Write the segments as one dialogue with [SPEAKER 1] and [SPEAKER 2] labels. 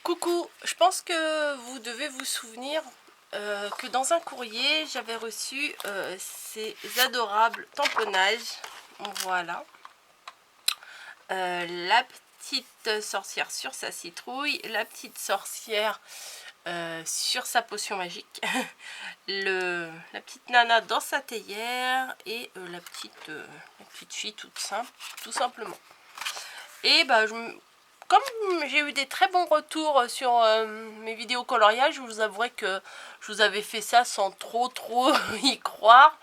[SPEAKER 1] Coucou, je pense que vous devez vous souvenir que dans un courrier, j'avais reçu ces adorables tamponnages. Voilà. La petite sorcière sur sa citrouille, la petite sorcière sur sa potion magique, la petite nana dans sa théière et la petite fille toute simple, tout simplement. Et bah, comme j'ai eu des très bons retours sur mes vidéos coloriage, je vous avouerai que je vous avais fait ça sans trop y croire.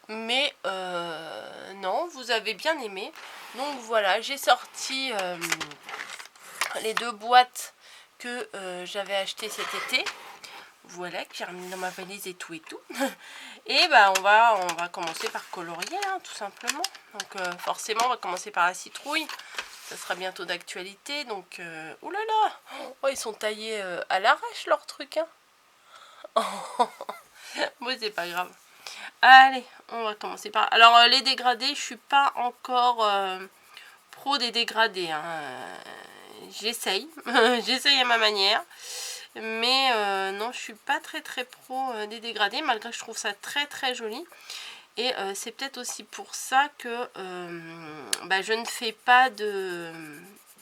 [SPEAKER 1] Mais non, vous avez bien aimé. Donc voilà, j'ai sorti les 2 boîtes que j'avais achetées cet été. Voilà, que j'ai remis dans ma valise et tout. Et bah on va commencer par colorier, hein, tout simplement. Donc forcément, on va commencer par la citrouille. Ça sera bientôt d'actualité, donc... oulala, oh, ils sont taillés à l'arrache, leur truc, hein. Bon, c'est pas grave. Allez, on va commencer par... Alors, les dégradés, je suis pas encore pro des dégradés, hein. J'essaye. J'essaye à ma manière. Mais non, je suis pas très pro des dégradés, malgré que je trouve ça très joli. Et c'est peut-être aussi pour ça que bah, je ne fais pas de...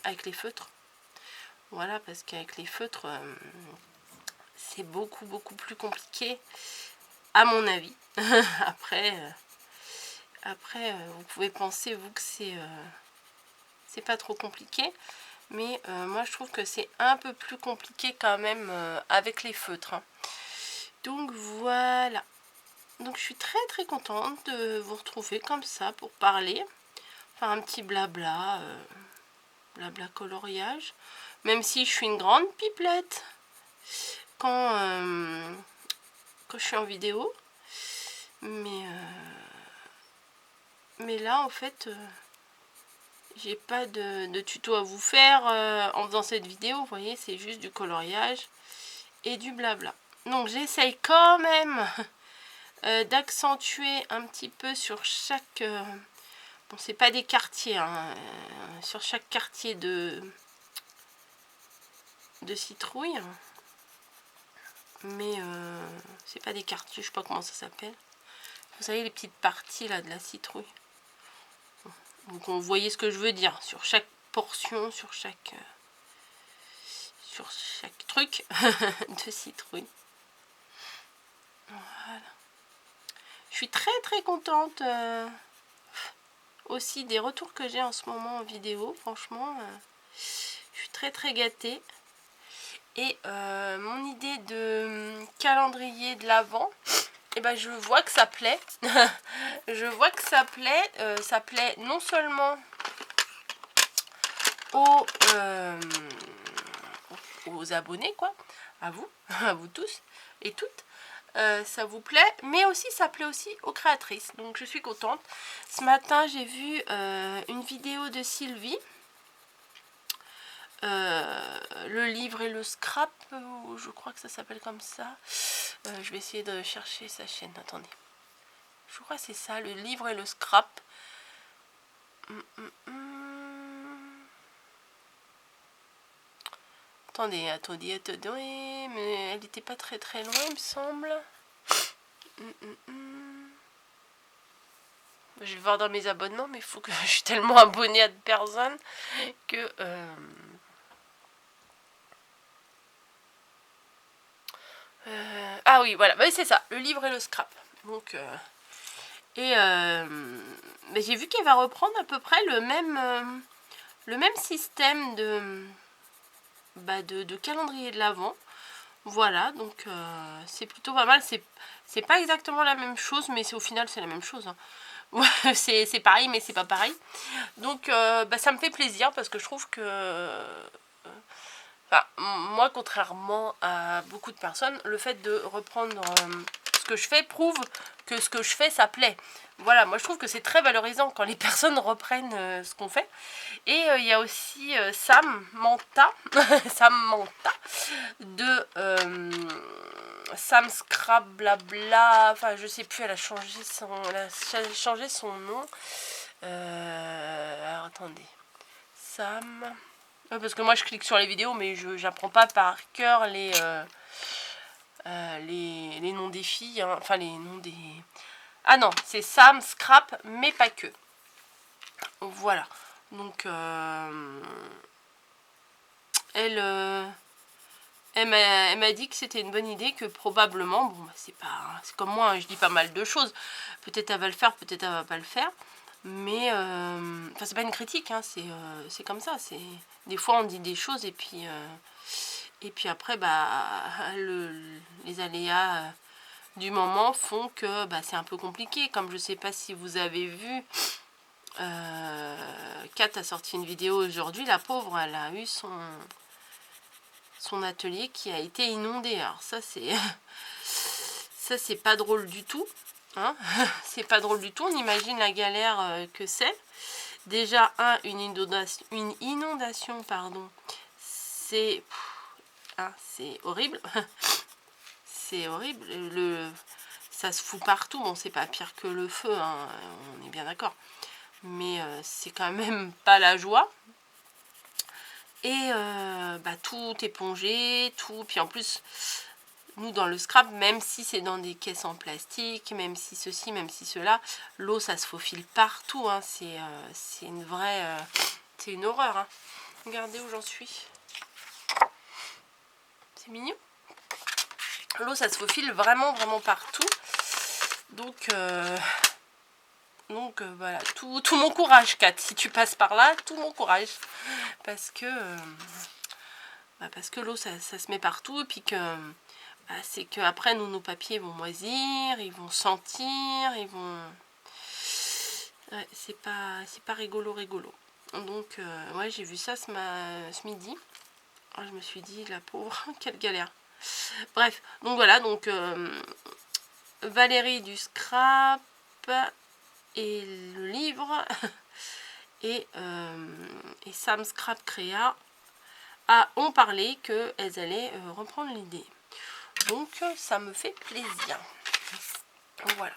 [SPEAKER 1] avec les feutres. Voilà, parce qu'avec les feutres, c'est beaucoup plus compliqué, à mon avis. Après, vous pouvez penser, vous, que c'est pas trop compliqué. Mais moi, je trouve que c'est un peu plus compliqué quand même avec les feutres, hein. Donc, voilà. Donc, je suis très contente de vous retrouver comme ça pour parler. Faire un petit blabla, blabla coloriage. Même si je suis une grande pipelette quand je suis en vidéo. Mais là, en fait, j'ai pas de tuto à vous faire en faisant cette vidéo. Vous voyez, c'est juste du coloriage et du blabla. Donc, j'essaye quand même d'accentuer un petit peu sur chaque... bon, c'est pas des quartiers, hein, sur chaque quartier de citrouille. Mais c'est pas des quartiers, je sais pas comment ça s'appelle. Vous savez, les petites parties là de la citrouille. Donc vous voyez ce que je veux dire. Sur chaque portion, sur chaque truc de citrouille. Voilà. Je suis très contente aussi des retours que j'ai en ce moment en vidéo. Franchement, je suis très gâtée. Et mon idée de calendrier de l'Avent, et ben je vois que ça plaît. Je vois que ça plaît non seulement aux abonnés, quoi, à vous tous et toutes, ça vous plaît, mais aussi ça plaît aussi aux créatrices. Donc je suis contente. Ce matin, j'ai vu une vidéo de Sylvie. Le livre et le scrap, je crois que ça s'appelle comme ça. Je vais essayer de chercher sa chaîne. Attendez. Je crois que c'est ça, le livre et le scrap. Attendez, mais elle n'était pas très loin, il me semble. Je vais voir dans mes abonnements, mais il faut que je suis tellement abonnée à de personnes que... ah oui, voilà, bah, c'est ça, le livre et le scrap. Donc, j'ai vu qu'elle va reprendre à peu près le même système de calendrier de l'Avent. Voilà, donc c'est plutôt pas mal. C'est pas exactement la même chose, mais au final c'est la même chose, hein. C'est pareil, mais c'est pas pareil. Donc ça me fait plaisir parce que je trouve que... moi, contrairement à beaucoup de personnes, le fait de reprendre ce que je fais prouve que ce que je fais, ça plaît. Voilà, moi je trouve que c'est très valorisant quand les personnes reprennent ce qu'on fait. Et il y a aussi Sam Manta de Sam Scrap Blabla, enfin je sais plus, elle a changé son nom. Alors attendez, Sam... Ouais, parce que moi je clique sur les vidéos, mais j'apprends pas par cœur les noms des filles, hein. Enfin les noms des... Ah non, c'est Sam, Scrap, mais pas que. Voilà. Donc elle m'a dit que c'était une bonne idée, que probablement, bon, bah, c'est comme moi, hein, je dis pas mal de choses. Peut-être elle va le faire, peut-être elle va pas le faire. Mais, enfin, c'est pas une critique, hein, c'est comme ça. Des fois, on dit des choses et puis après, bah, les aléas du moment font que bah, c'est un peu compliqué. Comme je sais pas si vous avez vu, Kat a sorti une vidéo aujourd'hui. La pauvre, elle a eu son atelier qui a été inondé. Alors ça, c'est pas drôle du tout. Hein. C'est pas drôle du tout. On imagine la galère que c'est. Déjà, une inondation, pardon, c'est horrible. C'est horrible. Ça se fout partout. Bon, c'est pas pire que le feu, hein, on est bien d'accord. Mais c'est quand même pas la joie. Et bah, tout épongé, tout. Puis en plus, nous dans le scrap, même si c'est dans des caisses en plastique, même si ceci, même si cela, l'eau ça se faufile partout. Hein. C'est une vraie... c'est une horreur. Hein. Regardez où j'en suis. C'est mignon. L'eau ça se faufile vraiment, vraiment partout. Donc voilà, tout mon courage, Kat. Si tu passes par là, tout mon courage. Parce que l'eau ça se met partout. Et puis que bah, c'est que après nos papiers vont moisir, ils vont sentir, ils vont... Ouais, c'est pas rigolo. Donc ouais, j'ai vu ça ce midi. Oh, je me suis dit, la pauvre, quelle galère. Bref, donc voilà, donc Valérie du scrap et le livre et Sam Scrap Créa ont parlé qu'elles allaient reprendre l'idée. Donc ça me fait plaisir. Voilà.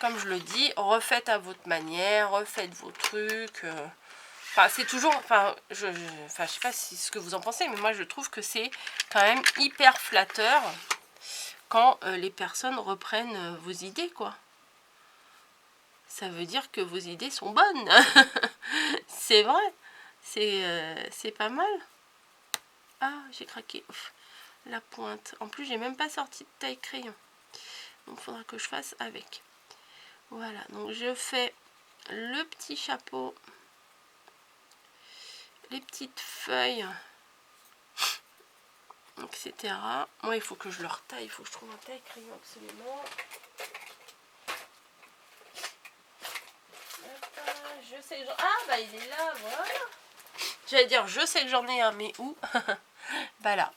[SPEAKER 1] Comme je le dis, refaites à votre manière, refaites vos trucs. Enfin, c'est toujours... Enfin, je sais pas ce que vous en pensez, mais moi je trouve que c'est quand même hyper flatteur quand les personnes reprennent vos idées, quoi. Ça veut dire que vos idées sont bonnes. C'est vrai. C'est pas mal. Ah, j'ai craqué. Ouf, la pointe. En plus, j'ai même pas sorti de taille crayon. Donc, il faudra que je fasse avec. Voilà. Donc, je fais le petit chapeau. Les petites feuilles. Etc. Moi, il faut que je leur taille. Il faut que je trouve un taille crayon absolument. Je sais que ah, bah, il est là. Voilà. J'allais dire, je sais que j'en ai un, mais où? Bah là.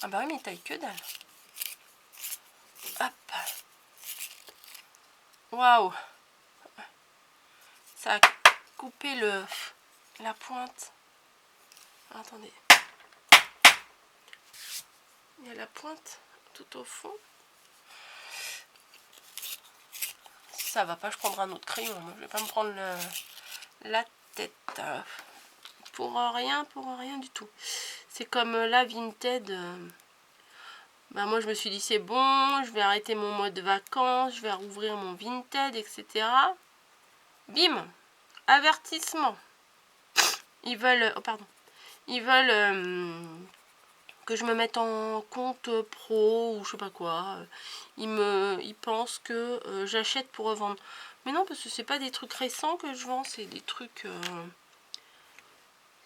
[SPEAKER 1] Ah bah oui, mais il taille que dalle. Hop. Waouh. Ça a coupé la pointe. Attendez. Il y a la pointe tout au fond. Si ça va pas, je prendrai un autre crayon. Je vais pas me prendre la tête. Pour rien du tout. C'est comme la Vinted. Bah moi je me suis dit c'est bon, je vais arrêter mon mode vacances, je vais rouvrir mon Vinted, etc. Bim, avertissement. Ils veulent, oh pardon, ils veulent que je me mette en compte pro ou je sais pas quoi. Ils pensent que j'achète pour revendre. Mais non, parce que c'est pas des trucs récents que je vends, c'est des trucs...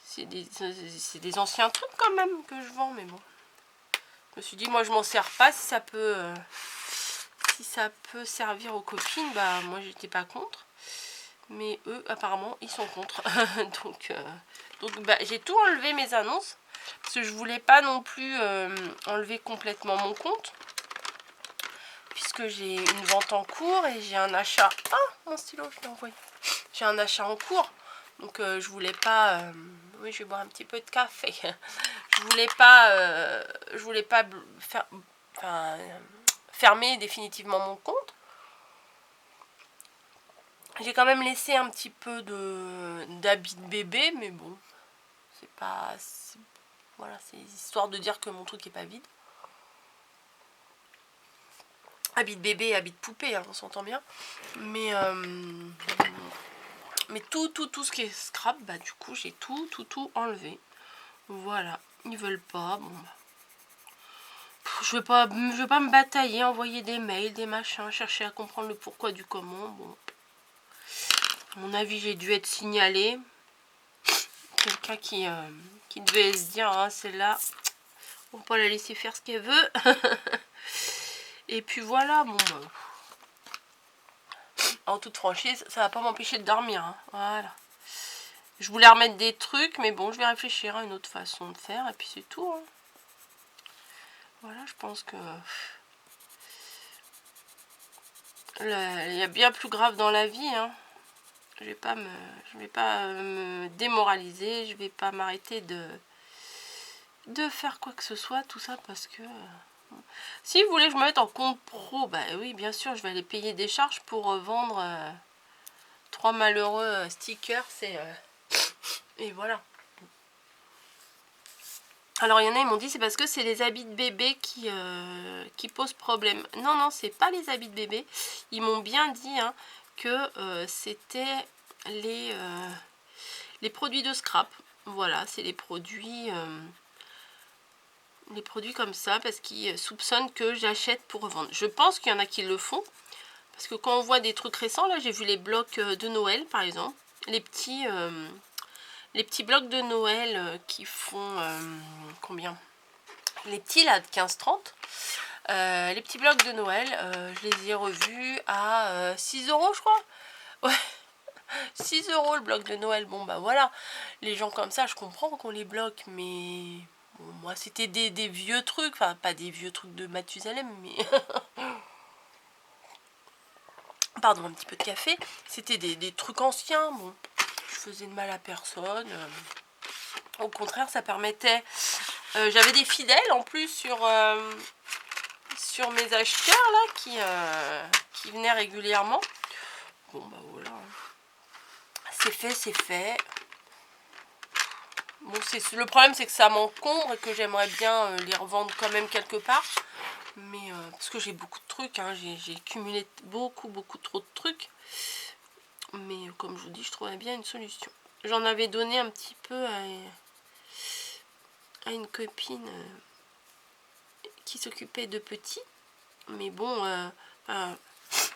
[SPEAKER 1] c'est des anciens trucs quand même que je vends, mais bon. Je me suis dit, moi je m'en sers pas, si ça peut servir aux copines, bah moi j'étais pas contre. Mais eux, apparemment, ils sont contre. donc bah, j'ai tout enlevé mes annonces. Parce que je voulais pas non plus enlever complètement mon compte. Puisque j'ai une vente en cours et j'ai un achat... Ah, mon stylo, je l'ai envoyé. J'ai un achat en cours. Donc je voulais pas... Oui, je vais boire un petit peu de café. Je voulais pas fermer définitivement mon compte. J'ai quand même laissé un petit peu d'habits de bébé, mais bon, c'est pas... Voilà, c'est histoire de dire que mon truc est pas vide. Habits de bébé et habits de poupée, hein, on s'entend bien. Mais tout ce qui est scrap, bah du coup j'ai tout enlevé. Voilà, ils veulent pas, bon bah. Je vais pas me batailler, envoyer des mails, des machins, chercher à comprendre le pourquoi du comment. Bon, à mon avis, j'ai dû être signalée. Quelqu'un qui devait se dire, hein, celle-là, on va pas la laisser faire ce qu'elle veut. Et puis voilà, bon, bah, en toute franchise, ça va pas m'empêcher de dormir. Hein, voilà. Je voulais remettre des trucs, mais bon, je vais réfléchir à une autre façon de faire, et puis c'est tout. Hein. Voilà, je pense que... il y a bien plus grave dans la vie, hein. Je vais pas me démoraliser, je vais pas m'arrêter de faire quoi que ce soit, tout ça parce que... si vous voulez que je me mette en compte pro, bah oui, bien sûr, je vais aller payer des charges pour vendre 3 malheureux stickers, et voilà. Alors il y en a, ils m'ont dit c'est parce que c'est les habits de bébé qui posent problème. Non, non, c'est pas les habits de bébé. Ils m'ont bien dit hein, que c'était les produits de scrap. Voilà, c'est les produits comme ça parce qu'ils soupçonnent que j'achète pour revendre. Je pense qu'il y en a qui le font parce que quand on voit des trucs récents, là j'ai vu les blocs de Noël par exemple, les petits blocs de Noël qui font combien? Les petits là de 15-30. Les petits blocs de Noël, je les ai revus à 6 € je crois. Ouais, 6 € le bloc de Noël. Bon bah voilà, les gens comme ça je comprends qu'on les bloque, mais bon, moi c'était des vieux trucs, enfin pas des vieux trucs de Mathusalem, mais pardon, un petit peu de café, c'était des trucs anciens. Bon, je faisais de mal à personne, au contraire ça permettait, j'avais des fidèles en plus sur mes acheteurs là qui venaient régulièrement. Bon bah voilà, c'est fait, c'est fait. Bon, le problème c'est que ça m'encombre et que j'aimerais bien les revendre quand même quelque part. Mais parce que j'ai beaucoup de trucs, hein, j'ai cumulé beaucoup trop de trucs. Mais comme je vous dis, je trouvais bien une solution. J'en avais donné un petit peu à une copine qui s'occupait de petits. Mais bon,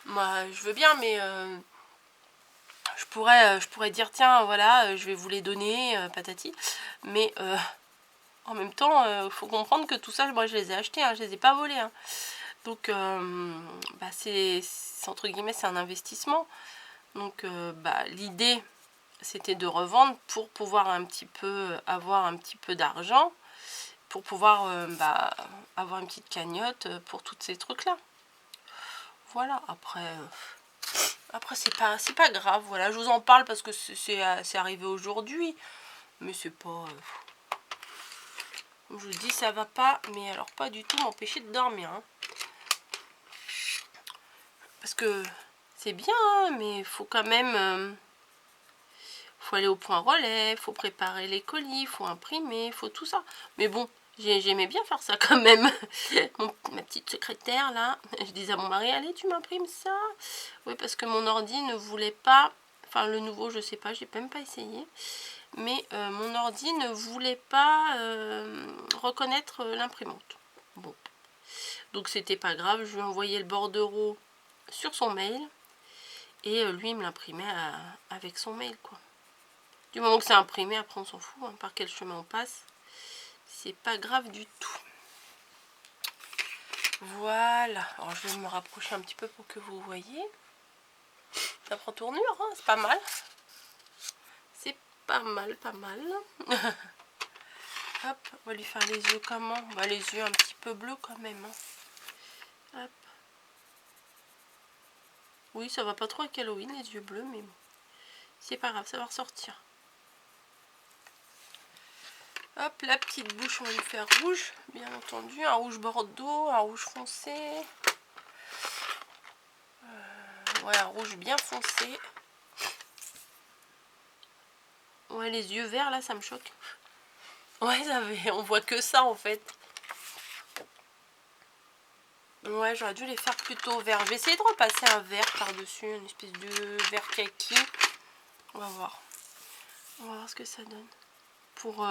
[SPEAKER 1] moi je veux bien, mais je pourrais dire tiens voilà, je vais vous les donner, patati. Mais en même temps, faut comprendre que tout ça, moi je les ai achetés, hein, je les ai pas volés. Hein. Donc bah, c'est entre guillemets c'est un investissement. Donc bah, l'idée c'était de revendre pour pouvoir avoir un petit peu d'argent, pour pouvoir bah, avoir une petite cagnotte pour tous ces trucs là. Voilà, après c'est pas grave, voilà, je vous en parle parce que c'est arrivé aujourd'hui, mais c'est pas je vous dis ça va pas, mais alors pas du tout m'empêcher de dormir hein. Parce que c'est bien hein, mais il faut quand même faut aller au point relais, faut préparer les colis, faut imprimer, faut tout ça. Mais bon, j'aimais bien faire ça quand même. Ma petite secrétaire là, je disais à mon mari, allez tu m'imprimes ça. Oui, parce que mon ordi ne voulait pas, enfin le nouveau je sais pas, j'ai même pas essayé. Mais mon ordi ne voulait pas reconnaître l'imprimante. Bon, donc c'était pas grave, je lui ai envoyé le bordereau sur son mail. Et lui il me l'imprimait avec son mail quoi. Du moment que c'est imprimé, après on s'en fout, hein, par quel chemin on passe. C'est pas grave du tout. Voilà, alors je vais me rapprocher un petit peu pour que vous voyez. Ça prend tournure, hein, c'est pas mal. C'est pas mal, pas mal. Hop, on va lui faire les yeux comment? Bah, les yeux un petit peu bleus quand même. Hein. Hop. Oui, ça va pas trop avec Halloween, les yeux bleus, mais bon. C'est pas grave, ça va ressortir. Hop, la petite bouche, on va lui faire rouge, bien entendu. Un rouge bordeaux, un rouge foncé. Ouais, un rouge bien foncé. Ouais, les yeux verts là, ça me choque. Ouais, on voit que ça en fait. Ouais, j'aurais dû les faire plutôt vert. Je vais essayer de repasser un vert par-dessus, une espèce de vert kaki. On va voir. On va voir ce que ça donne. Pour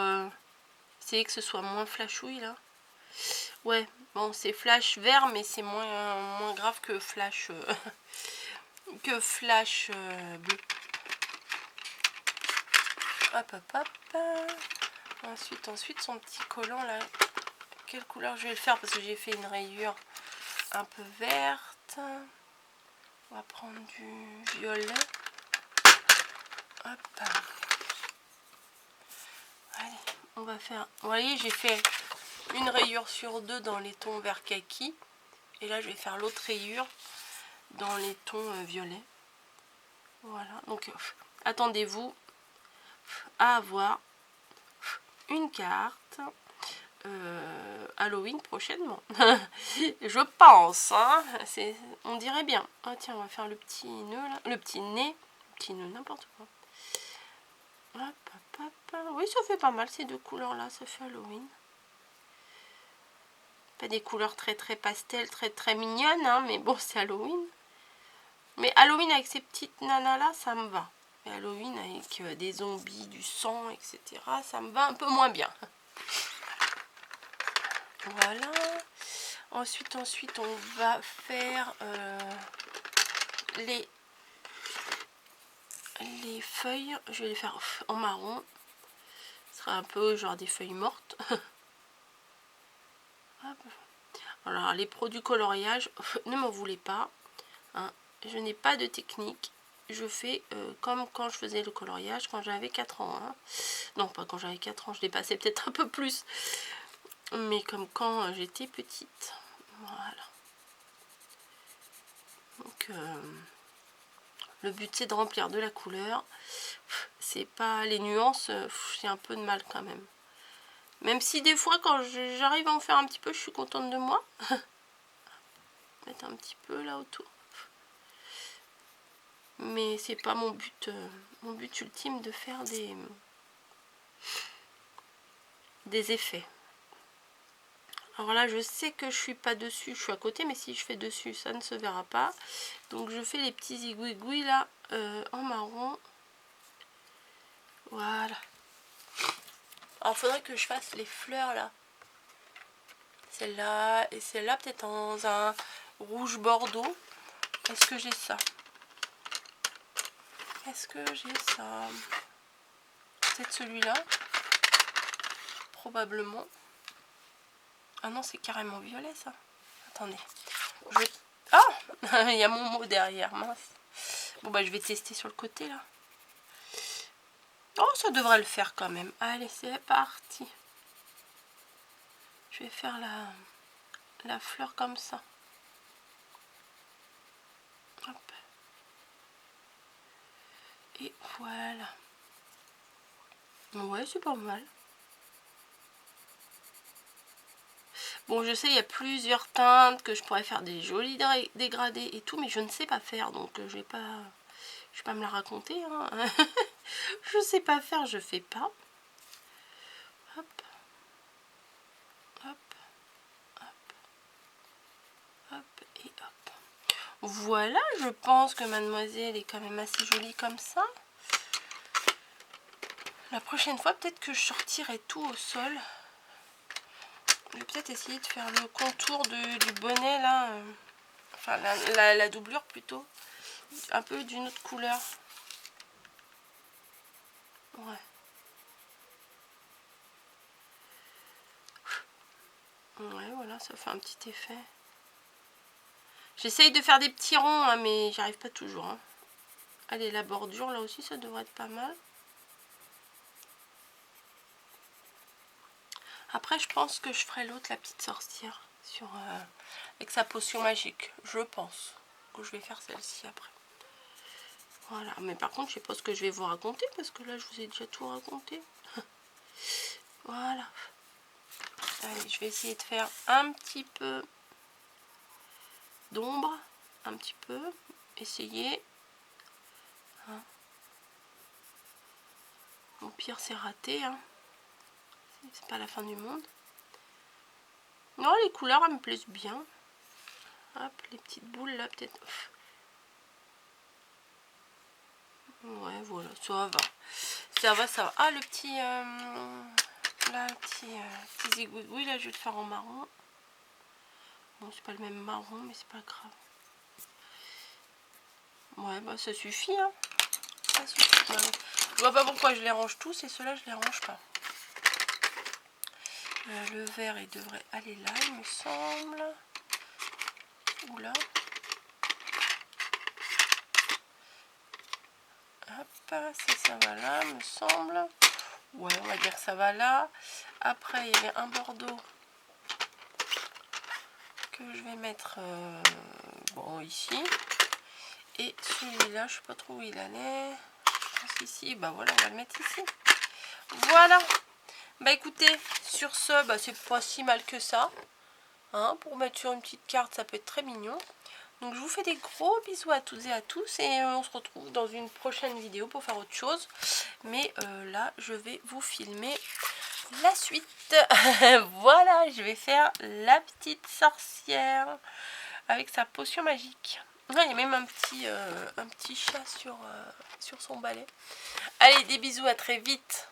[SPEAKER 1] essayer que ce soit moins flashouille là. Ouais, bon, c'est flash vert, mais c'est moins grave que flash, bleu. Hop, hop, hop. Ensuite, son petit collant là. Quelle couleur je vais le faire? Parce que j'ai fait une rayure un peu verte. On va prendre du violet. Hop. Allez, on va faire... Vous voyez, j'ai fait une rayure sur deux dans les tons vert kaki. Et là, je vais faire l'autre rayure dans les tons violets. Voilà, donc attendez-vous à avoir une carte Halloween prochainement. Je pense, hein, on dirait bien. Ah tiens, on va faire le petit nœud là, le petit nez n'importe quoi. Hop, hop, hop. Oui, ça fait pas mal ces deux couleurs là, ça fait Halloween. Pas des couleurs très pastel, très mignonnes, hein, mais bon, c'est Halloween. Mais Halloween avec ces petites nanas là, ça me va. Et Halloween avec des zombies, du sang, etc., ça me va un peu moins bien. Voilà. Ensuite, on va faire les feuilles. Je vais les faire en marron. Ce sera un peu genre des feuilles mortes. Alors, les produits coloriage, ne m'en voulez pas. Hein. Je n'ai pas de technique. Je fais comme quand je faisais le coloriage quand j'avais 4 ans. Hein. Non, pas quand j'avais 4 ans, je dépassais peut-être un peu plus. Mais comme quand j'étais petite. Voilà. Donc, le but c'est de remplir de la couleur. C'est pas les nuances, j'ai un peu de mal quand même. Même si des fois quand j'arrive à en faire un petit peu, je suis contente de moi. Mettre un petit peu là autour. Mais c'est pas mon but ultime de faire des effets. Alors là, je sais que je suis pas dessus, je suis à côté, mais si je fais dessus, ça ne se verra pas. Donc je fais les petits zigouigouis là en marron. Voilà. Alors il faudrait que je fasse les fleurs là. Celle-là et celle-là peut-être dans un rouge bordeaux. Est-ce que j'ai ça? Est-ce que j'ai ça? Peut-être celui-là. Probablement. Ah non, c'est carrément violet ça. Attendez. Ah il y a mon mot derrière, mince. Bon bah je vais tester sur le côté là. Oh, ça devrait le faire quand même. Allez, c'est parti. Je vais faire la fleur comme ça. Hop. Et voilà. Ouais, c'est pas mal. Bon, je sais, il y a plusieurs teintes, que je pourrais faire des jolis dégradés et tout, mais je ne sais pas faire, donc je vais pas me la raconter. Hein. Je sais pas faire, je fais pas. Hop. Hop. Hop. Hop. Et hop. Voilà, je pense que mademoiselle est quand même assez jolie comme ça. La prochaine fois, peut-être que je sortirai tout au sol. Je vais peut-être essayer de faire le contour du bonnet là. Enfin, la doublure plutôt. Un peu d'une autre couleur. Ouais. Ouais, voilà, ça fait un petit effet. J'essaye de faire des petits ronds, hein, mais j'y arrive pas toujours. Hein. Allez, la bordure, là aussi, ça devrait être pas mal. Après, je pense que je ferai l'autre, la petite sorcière, avec sa potion magique. Je pense que je vais faire celle-ci après. Voilà, mais par contre, je sais pas ce que je vais vous raconter, parce que là, je vous ai déjà tout raconté. Voilà. Allez, je vais essayer de faire un petit peu d'ombre. Un petit peu. Essayer. Hein. Donc pire c'est raté, hein. C'est pas la fin du monde. Non, les couleurs elles me plaisent bien. Hop, les petites boules là peut-être. Ouais, voilà, ça va. Ça va, ça va. Ah, le petit... là, le petit zigouigoui, là, je vais le faire en marron. Bon, c'est pas le même marron, mais c'est pas grave. Ouais, bah ça suffit, hein. Ça suffit. Bah, je vois pas pourquoi je les range tous et ceux-là, je les range pas. Le vert, il devrait aller là, il me semble. Oula. Hop, ça va là, me semble. Ouais, on va dire que ça va là. Après, il y avait un bordeaux que je vais mettre bon ici. Et celui-là, je sais pas trop où il allait. Je pense ici. Bah voilà, on va le mettre ici. Voilà. Bah écoutez, sur ce, bah, c'est pas si mal que ça. Hein, pour mettre sur une petite carte, ça peut être très mignon. Donc je vous fais des gros bisous à toutes et à tous et on se retrouve dans une prochaine vidéo pour faire autre chose. Mais là, je vais vous filmer la suite. Voilà, je vais faire la petite sorcière avec sa potion magique. Il y a même un petit chat sur son balai. Allez, des bisous, à très vite.